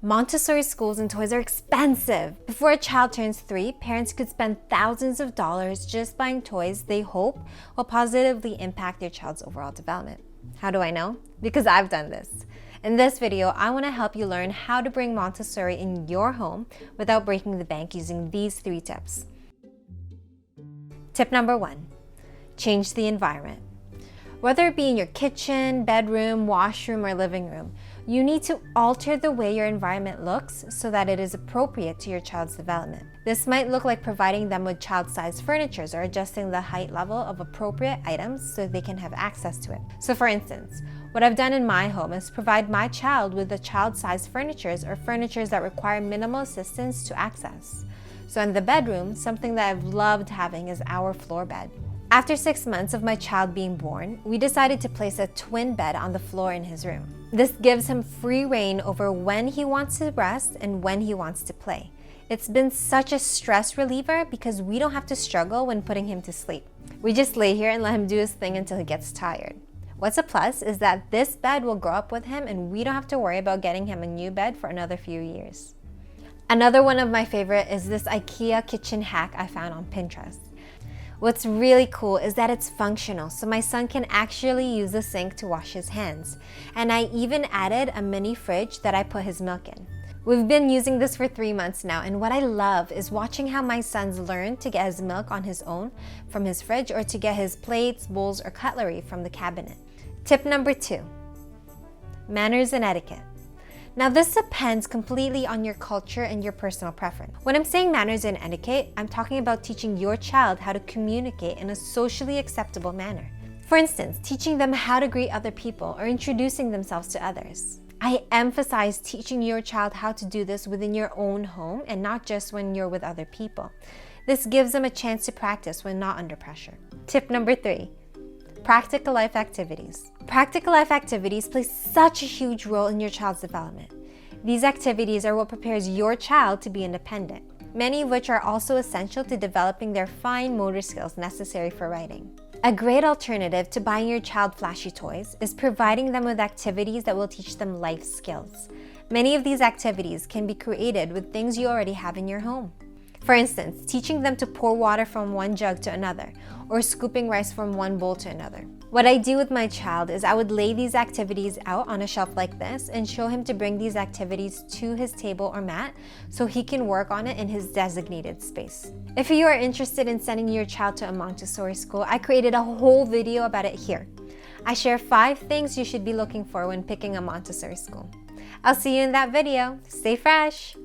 Montessori schools and toys are expensive. Before a child turns 3, parents could spend thousands of dollars just buying toys they hope will positively impact their child's overall development. How do I know? Because I've done this. In this video, I want to help you learn how to bring Montessori in your home without breaking the bank using these 3 tips. Tip number 1, change the environment. Whether it be in your kitchen, bedroom, washroom, or living room, you need to alter the way your environment looks so that it is appropriate to your child's development. This might look like providing them with child-sized furniture or adjusting the height level of appropriate items so they can have access to it. So for instance, what I've done in my home is provide my child with the child-sized furniture or furniture that require minimal assistance to access. So in the bedroom, something that I've loved having is our floor bed. After 6 months of my child being born, we decided to place a twin bed on the floor in his room. This gives him free reign over when he wants to rest and when he wants to play. It's been such a stress reliever because we don't have to struggle when putting him to sleep. We just lay here and let him do his thing until he gets tired. What's a plus is that this bed will grow up with him and we don't have to worry about getting him a new bed for another few years. Another one of my favorite is this IKEA kitchen hack I found on Pinterest. What's really cool is that it's functional, so my son can actually use the sink to wash his hands. And I even added a mini fridge that I put his milk in. We've been using this for 3 months now, and what I love is watching how my son's learned to get his milk on his own from his fridge or to get his plates, bowls, or cutlery from the cabinet. Tip number 2, manners and etiquette. Now this depends completely on your culture and your personal preference. When I'm saying manners and etiquette, I'm talking about teaching your child how to communicate in a socially acceptable manner. For instance, teaching them how to greet other people or introducing themselves to others. I emphasize teaching your child how to do this within your own home and not just when you're with other people. This gives them a chance to practice when not under pressure. Tip number 3, practical life activities. Practical life activities play such a huge role in your child's development. These activities are what prepares your child to be independent, many of which are also essential to developing their fine motor skills necessary for writing. A great alternative to buying your child flashy toys is providing them with activities that will teach them life skills. Many of these activities can be created with things you already have in your home. For instance, teaching them to pour water from one jug to another, or scooping rice from one bowl to another. What I do with my child is I would lay these activities out on a shelf like this and show him to bring these activities to his table or mat so he can work on it in his designated space. If you are interested in sending your child to a Montessori school, I created a whole video about it here. I share 5 things you should be looking for when picking a Montessori school. I'll see you in that video. Stay fresh!